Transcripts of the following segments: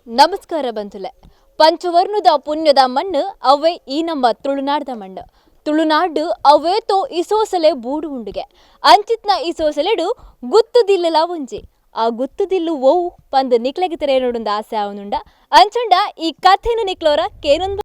ನಮಸ್ಕಾರ ಬಂಧುಲೆ. ಪಂಚವರ್ಣದ ಪುಣ್ಯದ ಮಣ್ಣು ಅವೇ ಈ ನಮ್ಮ ತುಳುನಾಡದ ಮಣ್ಣು. ತುಳುನಾಡು ಅವೇತೋ ಇಸೋಸಲೆ ಬೂಡು ಉಂಡುಗೆ ಅಂಚಿತ್ನ ಇಸೋಸಲೆಡು ಗುತ್ತುದಿಲ್ಲಲ ಒಂಜಿ ಆ ಗುತ್ತುದಿಲ್ಲು ಓವು ಪಂದ್ ನಿಕ್ಲೆಗೆ ತೆರೆ ನೋಡುಂದ ಆಸೆ ಅವನುಂಡ ಅಂಚಂಡ ಈ ಕಥೆನು ನಿಕ್ಲೋರ ಕೇನೊಂದು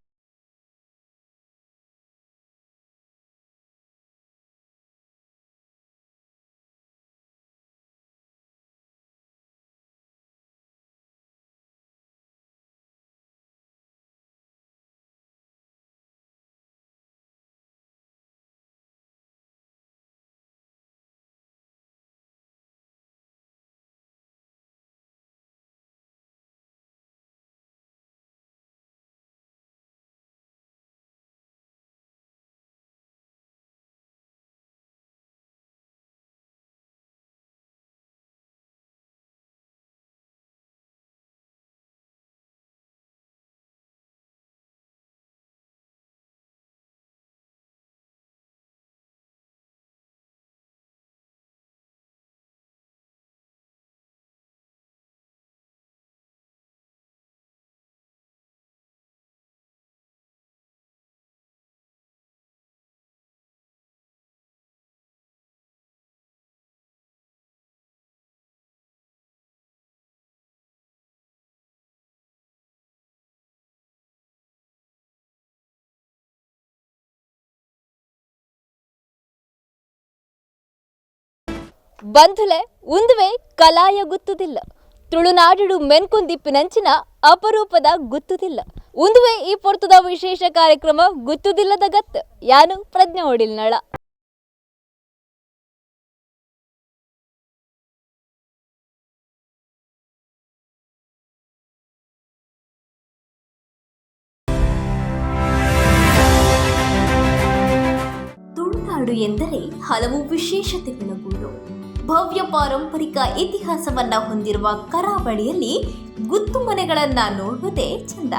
ಬಂಧುಲೆ ಉಂದುವೆ ಕಲಾಯ ಗುತ್ತುದಿಲ್ಲ. ತುಳುನಾಡು ಮೆನ್ಕುಂದಿಪ್ಪಿನಂಚಿನ ಅಪರೂಪದ ಗುತ್ತುದಿಲ್ಲ. ಉಂದುವೆ ಈ ಪೊರ್ತುದ ವಿಶೇಷ ಕಾರ್ಯಕ್ರಮ ಗುತ್ತುದಿಲ್ಲದ ಗತ್ತು ಯಾನು ಪ್ರಜ್ಞೆ ಹೊಡಿಲ್ನಳ. ತುಳುನಾಡು ಎಂದರೆ ಹಲವು ವಿಶೇಷತೆಗಳ ಗೂಡು. ಭವ್ಯ ಪಾರಂಪರಿಕ ಇತಿಹಾಸವನ್ನ ಹೊಂದಿರುವ ಕರಾವಳಿಯಲ್ಲಿ ಗುತ್ತು ಮನೆಗಳನ್ನ ನೋಡುವುದೇ ಚಂದ.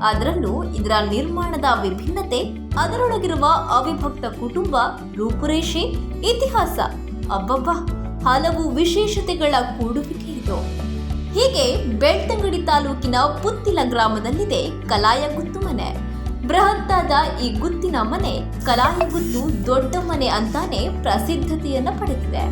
ಅದರಲ್ಲೂ ಇದರ ನಿರ್ಮಾಣದ ವಿಭಿನ್ನತೆ, ಅದರೊಳಗಿರುವ ಅವಿಭಕ್ತ ಕುಟುಂಬ, ರೂಪುರೇಷೆ, ಇತಿಹಾಸ, ಅಬ್ಬಬ್ಬ ಹಲವು ವಿಶೇಷತೆಗಳ ಕೂಡುವಿಕೆ ಇದು. ಹೀಗೆ ಬೆಳ್ತಂಗಡಿ ತಾಲೂಕಿನ ಪುತ್ತಿಲ ಗ್ರಾಮದಲ್ಲಿದೆ ಕಲಾಯ ಗುತ್ತು ಮನೆ. ಬೃಹತ್ತಾದ ಈ ಗುತ್ತಿನ ಮನೆ ಕಲಾಯ ಗುತ್ತು ದೊಡ್ಡ ಮನೆ ಅಂತಾನೆ ಪ್ರಸಿದ್ಧತೆಯನ್ನ ಪಡೆದಿದೆ.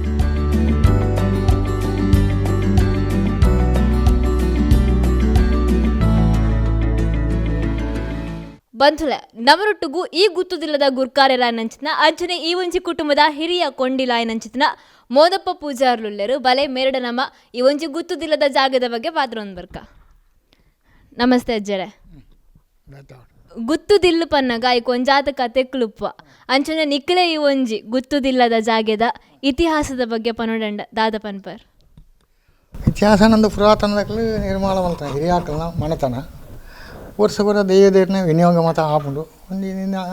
ಬಂಧುಲೆ ನಮರೊಟ್ಟಿಗೂ ಈ ಗುತ್ತುದಿಲ್ಲದ ಗುರ್ಕಾರ್ಯರಾಯನಂಚಿನ ಅಂಚನೆ ಈ ಒಂಜಿ ಕುಟುಂಬದ ಹಿರಿಯ ಕೊಂಡಿಲಾಯನಂಚಿನ ಮೋದಪ್ಪ ಪೂಜಾರ್ಲುಲ್ಲೆರು ಬಲೆ ಮೇರಡ ನಮ್ಮ ಈ ಒಂಜಿ ಗುತ್ತುದಿಲ್ಲದ ಜಾಗದ ಬಗ್ಗೆ ಪಾತ್ರೊಂದು ಬರ್ಕ. ನಮಸ್ತೆ ಅಜ್ಜರೆ. ಗುತ್ತುದಿಲ್ಲು ಪನ್ನಗ ಈ ಕೊಂಜಾತ ಕತೆ ಕ್ಲುಪ್ಪ ಅಂಚನೆ ನಿಕ್ಲೆ ಈ ಒಂಜಿ ಗುತ್ತುದಿಲ್ಲದ ಜಾಗದ ಇತಿಹಾಸದ ಬಗ್ಗೆ ಪನೋಡಂಡ ದಾದ ಪನ್ಪರ್. ಇತಿಹಾಸ ನಂದು ಪುರಾತನದಕ್ಕೂ ನಿರ್ಮಾಣ ಮಾಡ್ತಾನೆ ಹಿರಿಯಾಕಲ್ನ ಮನೆತನ ವರ್ಷ ಬರ ದೈವದೇವ್ರನ್ನ ವಿನಿಯೋಗ ಮಾತ ಆಪುಂಡು ಒಂದು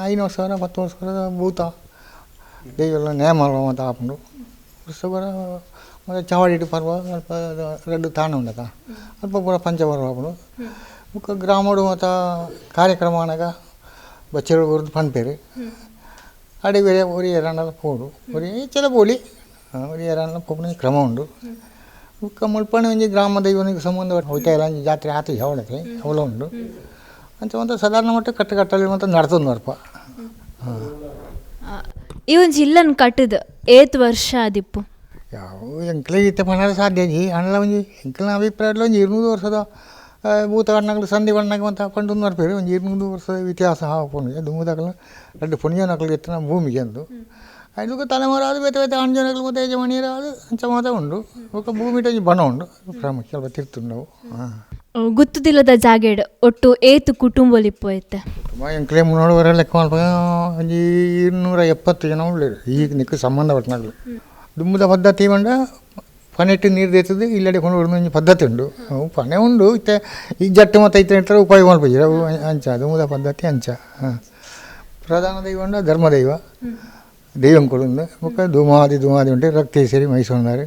5 ವರ್ಷ 10 ವರ್ಷ ಭೂತ ದೈವೆಲ್ಲ ನೇಮ ಮಾತ ಆಪುಂಡು ವರ್ಷ ಬರ ಮತ್ತೆ ಚಾವಡಿ ಪರ್ವ ಅಲ್ಪ ರೆಡ್ಡು ತಾಣ ಉಂಡತ ಅಲ್ಪ ಪೂರ ಪಂಚಪರ್ವ ಆಪುಂಡು ಮುಖ ಗ್ರಾಮಡು ಮತ್ತು ಕಾರ್ಯಕ್ರಮ ಅನಾಗ ಬಚ್ಚರು ಬರೋದು ಪನ್ಪೇರು ಅಡಿ ಬೇರೆ ಒರಿ ಎರಾಂಡಲ ಪೋಡು ಒರಿ ಚೆಲ ಬೋಲಿ ಒರಿ ಎರಾಂಡಲ ಪೋಪುನ ಕ್ರಮ ಉಂಡು ಮುಖ ಮುಲ್ಪಣೆ ಒಂಜಿ ಗ್ರಾಮ ದೈವನಿಗೆ ಸಂಬಂಧ ಹೋಯ್ತಾ ಇಲ್ಲ ಜಾತ್ರೆ ಆತು ಯಾವಳಕ್ಕೆ ಅವಳ ಉಂಡು ಅಂತ ಒಂದು ಸಾಧಾರಣ ಮಟ್ಟ ಕಟ್ಟಲ್ಲಿ ಮತ್ತು ನಡ್ತದ ನೋಡಪ್ಪ. ಈ ಒಂದು ಜಿಲ್ಲನ್ ಕಟ್ಟದ 8 ವರ್ಷ ಆದಿಪ್ಪು ಯಾವ ಎಂಕ್ಲೆ ಇತ್ತೆ ಪಣದ ಸಾಧ್ಯ ಜಿ ಅಣ್ಣ ಒಂಜಿ ಎಂಕ್ಲನ ಅಭಿಪ್ರಾಯದಲ್ಲಿ ಒಂದು 200 ವರ್ಷದ ಭೂತ ಬಣ್ಣಗಳು ಸಂಧಿ ಬಣ್ಣಗೆ ಅಂತ ಪಂಡು ನೋಡ್ಪೇರು ಒಂದು 200 ವರ್ಷದ ಇತಿಹಾಸ ಹಾಕೊಂಡು ದುಮ್ಮದಾಗಲ ಎರಡು ಪುಣ್ಯನಗಳು ಎತ್ತಿನ ಭೂಮಿಗೆ ಅಂದು ಅದಕ್ಕೆ ತಲೆಮಾರಾದ ಬೇತೆ ಬೇತೆ ಅಂಜನಗಳು ಮತ್ತು ಯಜಮಾನಿಯರಾದ ಅಂಚ ಮಾತ ಉಂಡು ఒక ಭೂಮಿ ಬಣ ಉಂಡು ಪ್ರಾಮುಖ್ಯ ಸ್ವಲ್ಪ ತಿರ್ತುಂಡವು. ಗುತ್ತುದಿಲ್ಲದ ಜಾಗೇಡು ಒಟ್ಟು 8 ಕುಟುಂಬಲಿಪ್ಪು ಐತೆ ತುಂಬ ಎಂಕ್ಲೆ ಮುನ್ನೋಡುವರೆ ಲೆಕ್ಕ ಮಾಡ್ಬೇಕು ಒಂದು 270 ಜನ ಉಳ್ಳೇರು ಈಗ ನಿಕ್ಕ ಸಂಬಂಧ ಪಟ್ಟನಾಗಲು ದುಮ್ಮದ ಪದ್ಧತಿ ಬಂಡ ಪನೆಟ್ಟು ನೀರು ದೇತದೆ ಇಲ್ಲಡೆ ಕೊಂಡು ಒಂದು ಪದ್ಧತಿ ಉಂಡು ಅವು ಪನೆ ಉಂಡು ಇತ್ತೆ ಈ ಜಟ್ಟು ಮತ್ತು ಐತೆ ಇಟ್ಟರೆ ಉಪಯೋಗ ಮಾಡ್ಬೋದು ಅವು ಅಂಚ ದುಮ್ಮದ ಪದ್ಧತಿ ಅಂಚ. ಪ್ರಧಾನ ದೈವ ಉಂಡ ಧರ್ಮದೈವ ದೈವಂ ಕೊಡುಂದು ಮುಖ ಧೂಮಾದಿ ಉಂಟು ರಕ್ತೇಶ್ವರಿ ಮೈಸೂರಿನಾರು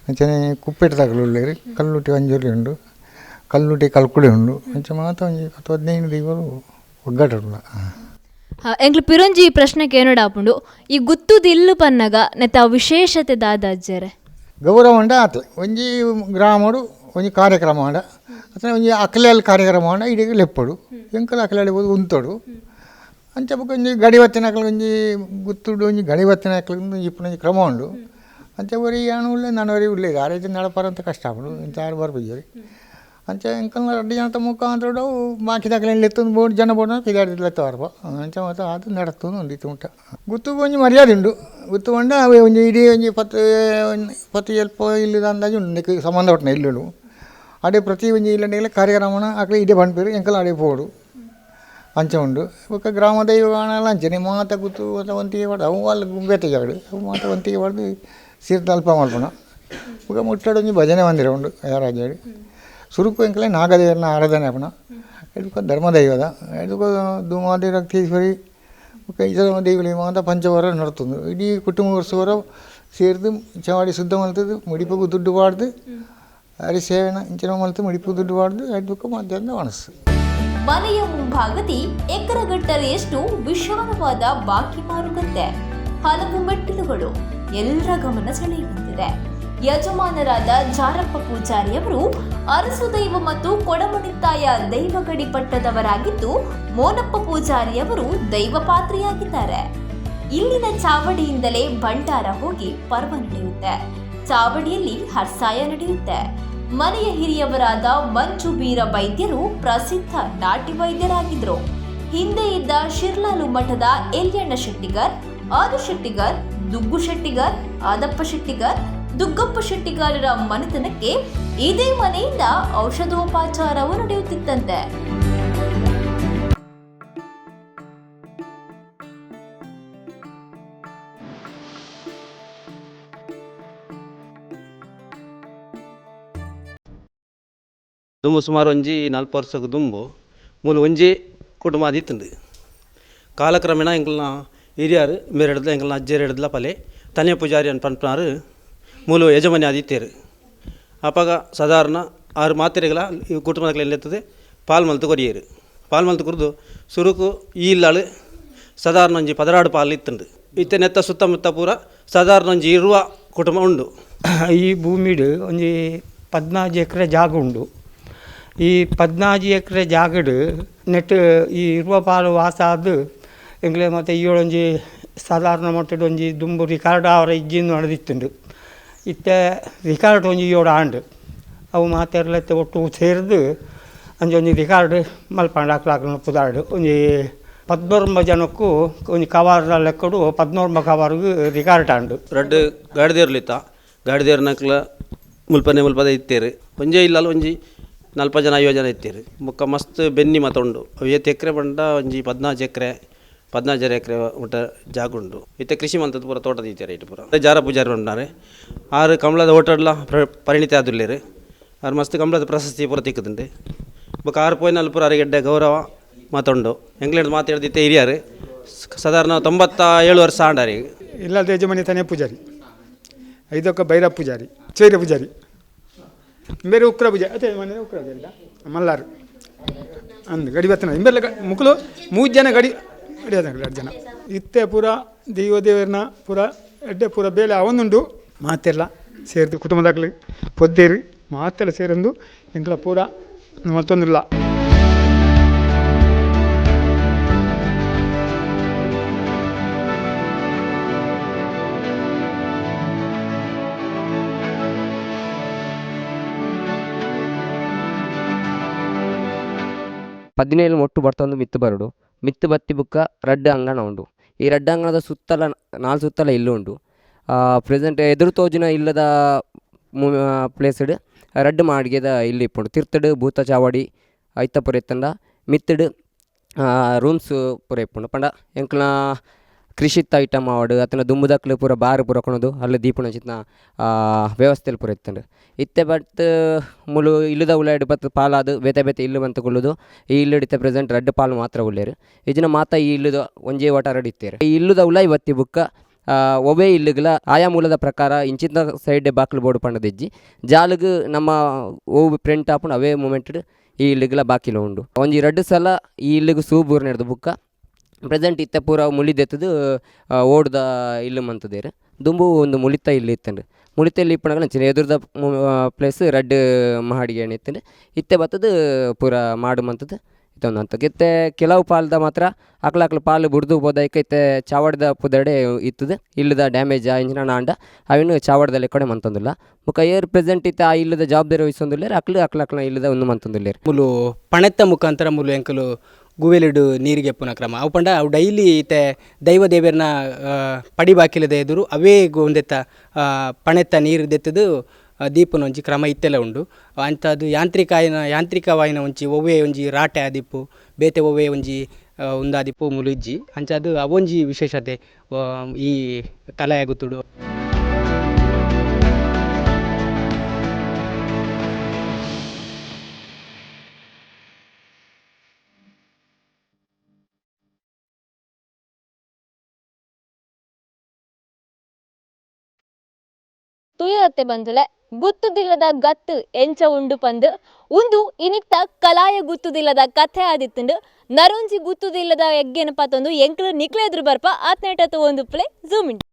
ಅಂಚನೆ ಕುಪ್ಪೆಟ್ಟು ತಗಲು ಉಳ್ಳೇರು ಕಲ್ಲುಟಿ ಅಂಜೂರಿ ಉಂಡು ಕಲ್ಲುಟಿ ಕಲ್ಕುಳಿ ಉಂಡು ಅಂಚ ಮಾತ್ರ ಒಂದು 10-15 ದೈವರು ಒಗ್ಗಟ್ಟಲ್ಲ. ಎಂಗ್ಲು ಪಿರೊಂಜಿ ಪ್ರಶ್ನೆಗೆ ಏನೋಡಾಪುಂಡು ಈ ಗುತ್ತುದಿಲ್ಲು ಪನ್ನಗ ನೆತ್ತ ವಿಶೇಷತೆ ದಾದ ಅಜ್ಜರೆ ಗೌರವ ಉಂಡ ಆತು ಒಂಜಿ ಗ್ರಾಮಡು ಒಂಜಿ ಕಾರ್ಯಕ್ರಮ ಆಂಡ అతను కొంచెం అక్కలేళ్ళ కార్యక్రమం అంటే ఇడికి లేప్పుడు ఇంకా అక్కలేళ్ళ పోయి ఉంతాడు అని చెప్పి కొంచెం గడి వచ్చినాకలు కొంచెం గుర్తుడు కొంచెం గడి వచ్చినాకలు ఇప్పుడు నుంచి క్రమం ఉండు అంతే వరి అణువులే నన్నవరి లేదు ఆరైతే నడపారంత కష్టపడు ఇంత ఆరు వరకు పోయి అంతే ఇంకా రెడ్డి జనత ముఖ అంటాడు మాకి దగ్గర ఎత్తుంది బోర్డు జన బోర్డు పిదాడి ఎత్తారు అంతే మొత్తం అది నడుస్తుంది ఉంది ఉంటా గుర్తు కొంచెం మర్యాద ఉండు గుర్తు ఉండే అవి కొంచెం ఇడి కొంచెం పత్తి వెళ్ళిపో ఇల్లు అందాజు నీకు సంబంధం పట్టిన ఇల్లులు అడే ప్రతి కొంచెం ఇల్లు కార్యక్రమం అక్కడ ఇడే పంపిరు ఇంకా అడే పోడు అంచె ఉండు ఒక గ్రామ దైవాలు అంచని మాత గుర్తు వంతికి పడు అవు వాళ్ళు గుంపెత్తాడు మాత వంతికి పడు సీతల్పమల్పన ఒక ముట్టాడు భజన మందిరం ఉండు రాజాడు ಸುರುಕು ಎಂಕಲೆ ನಾಗದೇವರನ್ನ ಆರಾಧನೆ ಅಪ್ಪನ ಎಡ್ಕೊ ಧರ್ಮದೈವದ ಎಡ್ಕೊ ಧೂಮಾದಿ ರಕ್ತೀಶ್ವರಿ ಇತರ ದೈವಲಿ ಮಾತ್ರ ಪಂಚವಾರ ನಡ್తుంది ಇಡೀ ಕುಟುಂಬ ವರ್ಷವರ ಸೇರಿದು ಚವಾಡಿ ಶುದ್ಧ ಮಲ್ತದ್ದು ಮುಡಿಪು ದುಡ್ಡು ಬಾಡ್ದು ಹರಿ ಸೇವನ ಇಂಚಿನ ಮಲ್ತು ಮುಡಿಪು ದುಡ್ಡು ಬಾಡ್ದು ಎಡ್ಬೇಕು ಮಧ್ಯಾಹ್ನ ಮನಸ್ಸು ಮನೆಯ ಮುಂಭಾಗದಿ ಎಕರೆಗಟ್ಟಲೆಯಷ್ಟು ವಿಶಾಲವಾದ ಬಾಕಿ ಮಾರುಕಟ್ಟೆ ಹಲವು ಮೆಟ್ಟಿಲುಗಳು ಎಲ್ಲರ ಗಮನ ಸೆಳೆಯುತ್ತಿದೆ. ಯಜಮಾನರಾದ ಜಾರಪ್ಪ ಪೂಜಾರಿಯವರು ಅರಸು ದೈವ ಮತ್ತು ಕೊಡಮಣಿತ್ತಾಯ ದೈವಗಡಿ ಪಟ್ಟದವರಾಗಿದ್ದು ಮೋನಪ್ಪ ಪೂಜಾರಿಯವರು ದೈವ ಪಾತ್ರಿಯಾಗಿದ್ದಾರೆ. ಇಲ್ಲಿನ ಚಾವಡಿಯಿಂದಲೇ ಭಂಡಾರ ಹೋಗಿ ಪರ್ವ ನಡೆಯುತ್ತೆ. ಚಾವಡಿಯಲ್ಲಿ ಹರ್ಸಾಯ ನಡೆಯುತ್ತೆ. ಮನೆಯ ಹಿರಿಯವರಾದ ಮಂಜು ಬೀರ ವೈದ್ಯರು ಪ್ರಸಿದ್ಧ ನಾಟಿ ವೈದ್ಯರಾಗಿದ್ರು. ಹಿಂದೆ ಇದ್ದ ಶಿರ್ಲಾಲು ಮಠದ ಎಲ್ಯಣ್ಣ ಶೆಟ್ಟಿಗರ್, ಆದು ಶೆಟ್ಟಿಗರ್, ದುಗ್ಗು ಶೆಟ್ಟಿಗರ್, ಆದಪ್ಪ ಶೆಟ್ಟಿಗರ್, ದುಗ್ಗಪ್ಪ ಶೆಟ್ಟಿಗಾರರ ಮನೆತನಕ್ಕೆ ಇದೇ ಮನೆಯಿಂದ ಔಷಧೋಪಚಾರವು ನಡೆಯುತ್ತಿತ್ತಂತೆ. ದುಂಬು ಸುಮಾರು ಒಂಜಿ 4 ವರ್ಷಕ್ಕೆ ದುಂಬು ಮೂಲ ಒಂಜಿ ಕುಟುಂಬ ಆದಿತ್ತುಂಡು. ಕಾಲಕ್ರಮೇಣ ಎಂಕಲ್ನ ಹಿರಿಯರು ಮೇರೆ ಹಿಡ್ದು ಎಂಕಲ್ನ ಅಜ್ಜೇರು ಹಿಡ್ದಲ ಪಲೆ ತನಿಯ ಪೂಜಾರಿ ಅಂತ ಪಂಪನಾರು ಮೂಲ ಯಜಮಾನಿ ಆದಿತ್ಯರು ಅಪ್ಪಾಗ ಸಾಧಾರಣ 6 ಮಾತ್ರೆಗಳ ಈ ಕುಟುಂಬದಲ್ಲಿ ಎತ್ತದೆ ಪಾಲ್ ಮಲ್ತು ಕೊರಿಯರು ಪಾಲ್ ಮಲ್ತು ಕುರಿದು ಸುರುಕು ಈ ಇಲ್ಲಾಳು ಸಾಧಾರಣ ಒಂಜಿ 16 ಪಾಲು ಇತ್ತುಂಡು. ಇತ್ತೆ ನೆತ್ತ ಸುತ್ತಮುತ್ತ ಪೂರ ಸಾಧಾರಣ ಒಂಜಿ ಇರುವ ಕುಟುಂಬ ಉಂಡು. ಈ ಭೂಮಿಡು ಒಂಜಿ 14 ಎಕರೆ ಜಾಗ ಉಂಡು. ಈ 14 ಎಕರೆ ಜಾಗಡು ನೆಟ್ ಈ ಇರುವ ಪಾಲು ವಾಸ ಆದು ಎಂಗ್ಲೆ ಮತ್ತು ಈ ಒಂಜಿ ಸಾಧಾರಣ ಮಟ್ಟದ ಒಂಜಿ ದುಂಬು ರಿಕಾರ್ಡ್ ಅವರ ಇಜ್ಜಿಂದು ನಡೆದಿತ್ತುಂಡು. ಇತ್ತೆ ರಿಕಾರ್ಡ್ ಒಂಜಿ 7 ಆಂಡು ಅವು ಮಾತೆರ್ಲೆತ್ತೆ ಒಟ್ಟು ಸೇರಿದು ಒಂಜಿ ರಿಕಾರ್ಡ್ ಮಲ್ಪಂಡು ಹಾಕ್ಲಾಕ ಪುದಾಡು ಒಂಜಿ 19 ಜನಕ್ಕೂ ಒಂಜಿ ಕವರ್ ಲೆಕ್ಕಡು 19 ಕವರ್ಗೂ ರಿಕಾರ್ಡ್ ಆಂಡು. ರಡ್ಡು ಗಾಡಿದೇರ್ಲಿತ್ತ ಗಾಡಿದೇರ್ನಕ್ಲ ಮುಲ್ಪದೆ ಇತ್ತೇರು ಒಂಜೇ ಇಲ್ಲಲ್ಲ ಒಂಜಿ 40 ಜನ 50 ಜನ ಇತ್ತೇರು ಮುಕ್ಕ ಮಸ್ತ್ ಬೆನ್ನಿ ಮತ ಉಂಡು. 50 ಎಕರೆ ಬಂಡ ಒಂಜಿ 14 ಎಕರೆ ಊಟ ಜಾಗ ಉಂಡು. ಇತ್ತೆ ಕೃಷಿ ಮಂತದ ಪೂರ ತೋಟದ ಇತ್ತಾರೆ ಇಟ್ಟು ಪೂರ ಜಾರ ಪೂಜಾರಿ ಉಂಟಾರೆ 6 ಕಮಲದ ಓಟಡ್ಲ ಪರಿಣಿತಿ ಆದುಲ್ಲೇರು ಆರು ಮಸ್ತ್ ಕಮಲದ ಪ್ರಶಸ್ತಿ ಪೂರ ತಿಕ್ಕದುಂಡು. ಬೊಕ್ಕ 6 ಪೋಯಿನಲ್ಲಿ ಪೂರ ಅರಿಗೆಡ್ಡೆ ಗೌರವ ಮಾತುಂಡು. ಎಂಗ್ಲೆಡ್ ಮಾತಾಡ್ದಿತ್ತೆ ಹಿರಿಯರು ಸಾಧಾರಣ 97 ವರ್ಷ ಆಂಡಾರಿ. ಇಲ್ಲದ ಯಜಮಾನಿ ತನೇ ಪೂಜಾರಿ, ಐದೊಕ್ಕ ಭೈರ ಪೂಜಾರಿ, ಚೈರ ಪೂಜಾರಿ, ಬೇರೆ ಉಕ್ರ ಪೂಜಾರಿ, ಅದೇ ಮನೆ ಉಕ್ರ ಪೂಜಾರಿ ಮಲ್ಲಾರು ಅಂದು ಗಡಿ ಬತ್ತನ ಇಂಬೆಲ್ಲ ಮುಕ್ಕಲು 3 ಜನ ಗಡಿ ಗಡಿಯಾದ 2 ಜನ ಇತ್ತೆ ಪೂರ ದೇವರನ್ನ ಪೂರ ಎಡ್ಡೆ ಪೂರ ಬೇಲೆ ಅವನುಂಡು ಮಾತೆಲ್ಲ ಸೇರಿದು ಕುಟುಂಬದಾಗಲಿ ಪೊದ್ದೇರಿ ಮಾತೆಲ್ಲ ಸೇರಂದು ಎಂಕಲ ಪೂರ ಮತ್ತೊಂದಿಲ್ಲ. ಪದಿನೇಳು ಮೊಟ್ಟು ಬರ್ತೊಂದು ಮಿತ್ತು ಬರಡು ಮಿತ್ತು ಬತ್ತಿ ಬುಕ್ಕ ರಡ್ಡು ಅಂಗಣ ಉಂಡು. ಈ ರಡ್ಡು ಅಂಗಣದ ಸುತ್ತಲ 4 ಸುತ್ತಲ ಇಲ್ಲು ಉಂಡು. ಪ್ರೆಸೆಂಟ್ ಎದುರು ತೋಜಿನ ಇಲ್ಲದ ಪ್ಲೇಸ್ಡ್ ರಡ್ಡು ಮಾಡಿಗೆದ ಇಲ್ಲಿ ಇಪ್ಪುಂಡು. ತಿರ್ತಡು ಭೂತ ಚಾವಡಿ ಐತ ಪುರ ಎತ್ತಂಡ ಮಿತ್ತಡು ರೂಮ್ಸ್ ಪೂರ ಇಪ್ಪುಂಡು. ಪಂಡ ಎಂಕ್ಲ ಕೃಷಿತ್ ಐಟಮ್ ಆವಡು ಅತನ ದುಂಬುದಕ್ಲು ಪೂರ ಬಾರು ಪೂರ ಕೊಣದು ಅಲ್ಲಿ ದೀಪುಣ ಚಿತ್ನ ವ್ಯವಸ್ಥೆಯಲ್ಲಿ ಪೂರ ಇತ್ತಂಡು. ಇತ್ತೆ ಬಟ್ ಮುಲು ಇಲ್ಲದ ಉಳ್ಳಾಡಿ ಬತ್ತು ಪಾಲಾದು ಬೇತೆ ಬೇತೆ ಇಲ್ಲು ಬಂತು ಕೊಲ್ಲುದು. ಈ ಇಲ್ಲಿಡಿತ್ತೆ ಪ್ರೆಸೆಂಟ್ ರೆಡ್ ಪಾಲು ಮಾತ್ರ ಉಳ್ಳೇರು ಇಜಿನ ಮಾತ ಈ ಇಲ್ಲದ ಒಂಜೇ ಒಟ ರಡಿತ್ತೇರು. ಈ ಇಲ್ಲದ ಉಳ್ಳ ಇವತ್ತಿ ಬುಕ್ಕ ಒವೇ ಇಲ್ಲುಗಳ ಆಯಾ ಮೂಲದ ಪ್ರಕಾರ ಇಂಚಿನ ಸೈಡ್ ಬಾಕ್ಲು ಬೋರ್ಡು ಪಂಡದಿಜ್ಜಿ ಜಾಲಿಗೆ ನಮ್ಮ ಓವು ಪ್ರಿಂಟ್ ಹಾಕೊಂಡು ಅವೇ ಮೂಮೆಂಟೆಡ್ ಈ ಇಲ್ಲುಗಳ ಬಾಕಿಲು ಉಂಡು. ಒಂಜಿ 2 ಸಲ ಈ ಇಲ್ಲಿಗೆ ಸೂಬೂರು ನಡೆದು ಬುಕ್ಕ ಪ್ರೆಸೆಂಟ್ ಇತ್ತೆ ಪೂರ ಮುಳಿದೆತ್ತದು ಓಡ್ದ ಇಲ್ಲು ಮಂತದೇರು ದುಂಬು ಒಂದು ಮುಳಿತ ಇಲ್ಲಿ ಇತ್ತಂಡು ಮುಳಿತಲ್ಲಿ ಇಪ್ಪನಾಗ ನಂಚಿನ ಎದುರ್ದ ಪ್ಲೇಸ್ ರಡ್ಡ್ ಮಹಡಿಗೆ ಇತ್ತಂಡು ಇತ್ತೆ ಬತ್ತದ ಪೂರ ಮಾಡು ಮಂತದ್ದು ಇತ್ತೊಂದು ಅಂತ ಇತ್ತೆ ಕೆಲವು ಪಾಲ್ದ ಮಾತ್ರ ಅಕ್ಲ ಪಾಲು ಬುಡ್ದು ಬೋದೈಕ ಇತ್ತೆ ಚಾವಡ್ದ ಪುದಡೆ ಇತ್ತದ ಇಲ್ಲದ ಡ್ಯಾಮೇಜ್ ಇಂಚಿನ ನಾಂಡ ಅವಿನ್ನು ಚಾವಡ್ದಲ್ಲಿ ಕಡೆ ಮಂತೊಂದಿಲ್ಲ ಮುಖ ಏರ್ ಪ್ರೆಸೆಂಟ್ ಇತ್ತ ಆ ಇಲ್ಲದ ಜವಾಬ್ದಾರಿ ವಹಿಸೊಂದಿಲ್ಲ ಅಕ್ಲ ಇಲ್ಲದ ಒಂದು ಮಂತೊಂದಿಲ್ಲ ಮುಲು ಪಣೆತ್ತ ಮುಖಾಂತರ ಮುಲು ಎಂಕಲು ಗುವೆಲಿಡು ನೀರಿಗೆ ಪುನ ಕ್ರಮ ಅವು ಪಂಡ ಅವು ಡೈಲಿ ಈತೆ ದೈವ ದೇವರನ್ನ ಪಡಿ ಬಾಕಿಲದ ಎದುರು ಅವೇ ಒಂದೆತ್ತ ಪಣೆತ್ತ ನೀರು ದೆತ್ತದು ದೀಪನ ಒಂಜಿ ಕ್ರಮ ಇತ್ತೆಲ್ಲ ಉಂಡು ಅಂಥದ್ದು ಯಾಂತ್ರಿಕವಾಯಿನ ಒಂಜಿ ಒವ್ವೆ ಒಂಜಿ ರಾಟೆ ಆದಿಪ್ಪು ಬೇತೆ ಒವ್ವೆ ಒಂಜಿ ಉಂದಾದಿಪ್ಪು ಮುಲು ಇಜ್ಜಿ ಅಂಚದು ಅವೊಂಜಿ ವಿಶೇಷತೆ ಈ ಕಲೆಯ ಗುತ್ತುಡು. ತುಯತ್ತೆ ಬಂದುಲೆ ಗುತ್ತುದಿಲ್ಲದ ಗತ್ತು ಎಂಚ ಉಂಡು ಪಂದು ಉಂದು ಇನಿತ್ತ ಕಲಾಯ ಗುತ್ತುದಿಲ್ಲದ ಕಥೆ ಆದಿತ್ತುಂಡು ನರೊಂಜಿ ಗುತ್ತುದಿಲ್ಲದ ಎಗ್ಗೆನ ಪತ್ತೊಂದು ಎಂಕ್ಲು ನಿಕ್ಲೆ ಎದುರು ಬರ್ಪ ಆತ್ನೇಟತ್ತು ಒಂದು ಪ್ಲೇ ಝೂಮ್ ಇಂಟು